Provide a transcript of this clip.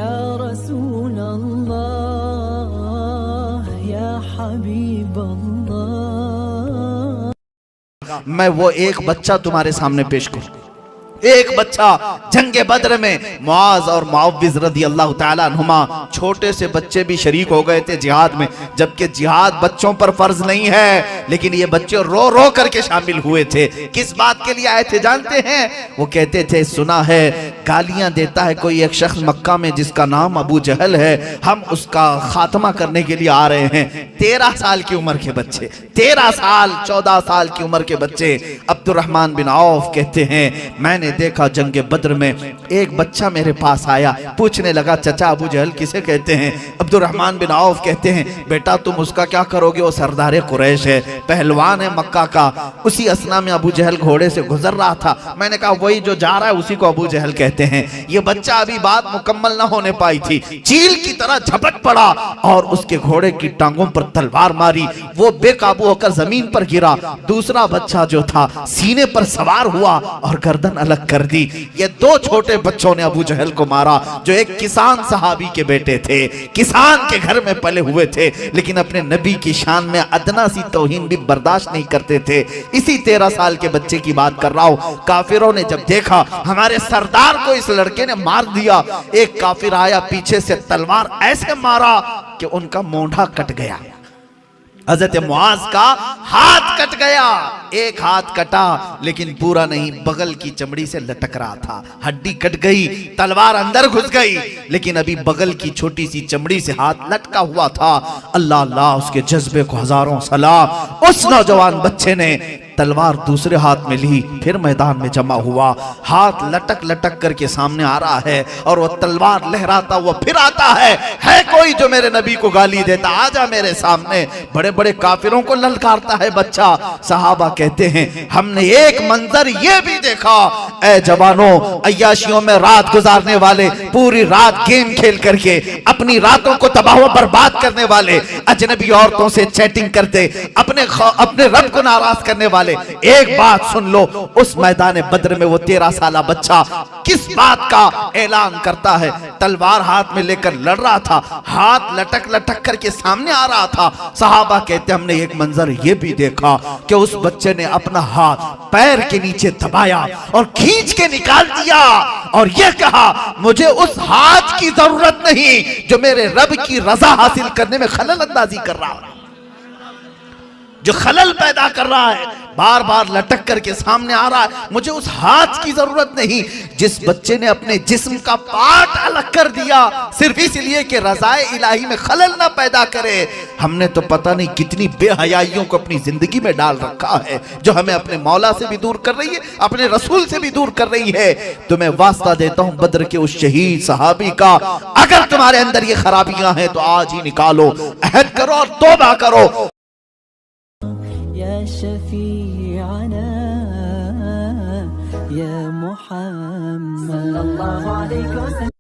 یا رسول اللہ یا حبیب اللہ. میں وہ ایک بچہ تمہارے سامنے پیش کروں. ایک بچہ جنگ بدر میں معاذ اور معوذ رضی اللہ تعالیٰ عنہما چھوٹے سے بچے بھی شریک ہو گئے تھے جہاد میں، جبکہ جہاد بچوں پر فرض نہیں ہے، لیکن یہ بچے رو رو کر کے شامل ہوئے تھے. کس بات کے لیے آئے تھے جانتے ہیں؟ وہ کہتے تھے سنا ہے گالیاں دیتا ہے کوئی ایک شخص مکہ میں جس کا نام ابو جہل ہے، ہم اس کا خاتمہ کرنے کے لیے آ رہے ہیں. 13 سال کی عمر کے بچے، 13 سال 14 سال کی عمر کے بچے. عبد الرحمن بن عوف کہتے ہیں میں نے دیکھا جنگ بدر میں ایک بچہ میرے پاس آیا، پوچھنے لگا چچا ابو جہل کسے کہتے ہیں؟ عبد الرحمن بن عوف کہتے ہیں بیٹا تم اس کا کیا کرو گے، وہ سردار قریش ہے، پہلوان ہے مکہ کا. اسی اسنا میں ابو جہل گھوڑے سے گزر رہا تھا، میں نے کہا وہی جو جا رہا ہے اسی کو ابو جہل کہتے ہیں. یہ بچہ ابھی بات مکمل نہ ہونے پائی تھی، چیل کی طرح جھپٹ پڑا اور اس کے گھوڑے کی ٹانگوں پر تلوار ماری، وہ بے قابو ہو کر زمین پر گرا. دوسرا بچہ جو تھا سینے پر سوار ہوا اور گردن الگ کر دی. یہ 2 چھوٹے بچوں نے ابو جہل کو مارا جو ایک کسان صحابی کے بیٹے تھے، کسان کے گھر میں پلے ہوئے تھے، لیکن اپنے نبی کی شان میں ادنا سی توہین بھی برداشت نہیں کرتے تھے. اسی 13 سال کے بچے کی بات کر رہا ہوں. کافروں نے جب دیکھا ہمارے سردار کو اس لڑکے نے مار دیا، ایک کافر آیا پیچھے سے تلوار ایسے مارا کہ ان کا مونڈھا کٹ گیا. حضرت معاذ کا ہاتھ کٹ گیا. ایک ہاتھ کٹا لیکن پورا نہیں، بغل کی چمڑی سے لٹک رہا تھا، ہڈی کٹ گئی، تلوار اندر گھس گئی، لیکن ابھی بغل کی چھوٹی سی چمڑی سے ہاتھ لٹکا ہوا تھا. اللہ اللہ اس کے جذبے کو ہزاروں سلام. اس نوجوان بچے نے تلوار دوسرے ہاتھ میں لی، پھر میدان میں جمع ہوا، ہاتھ لٹک لٹک کر کے سامنے آ رہا ہے اور وہ تلوار لہراتا ہوا پھر آتا ہے کوئی جو میرے نبی کو گالی دیتا آجا میرے سامنے. بڑے بڑے کافروں کو للکارتا ہے بچہ. صحابہ کہتے ہیں ہم نے ایک منظر یہ بھی دیکھا، اے جوانوں عیاشیوں میں رات گزارنے والے، پوری رات گیم کھیل کر کے اپنی راتوں کو تباہ و برباد کرنے والے، اجنبی عورتوں سے چیٹنگ کرتے، اپنے رب کو ناراض کرنے والے. ایک بات سن لو، اس میدان بدر میں وہ 13 سالہ بچہ کس بات کا اعلان کرتا ہے؟ تلوار ہاتھ میں لے کر لڑ رہا تھا، ہاتھ لٹک لٹک کر کے سامنے آ رہا تھا. صحابہ کہتے ہم نے ایک منظر یہ بھی دیکھا کہ اس بچے نے اپنا ہاتھ پیر کے نیچے دبایا اور کھینچ کے نکال دیا اور یہ کہا مجھے اس ہاتھ کی ضرورت نہیں جو میرے رب کی رضا حاصل کرنے میں خلل اندازی کر رہا ہے، جو خلل پیدا کر رہا ہے، بار بار لٹک کر کے سامنے آ رہا ہے. مجھے اس ہاتھ کی ضرورت نہیں. جس بچے نے اپنے جسم کا پارٹ الگ کر دیا صرف اس لیے کہ رضائے الہی میں خلل نہ پیدا کرے. ہم نے تو پتہ نہیں کتنی بے حیائیوں کو اپنی زندگی میں ڈال رکھا ہے جو ہمیں اپنے مولا سے بھی دور کر رہی ہے، اپنے رسول سے بھی دور کر رہی ہے. تو میں واسطہ دیتا ہوں بدر کے اس شہید صحابی کا، اگر تمہارے اندر یہ خرابیاں ہیں تو آج ہی نکالو، عہد کرو اور توبہ کرو. یا شفیعنا یا محمد صلی اللہ علیہ وسلم.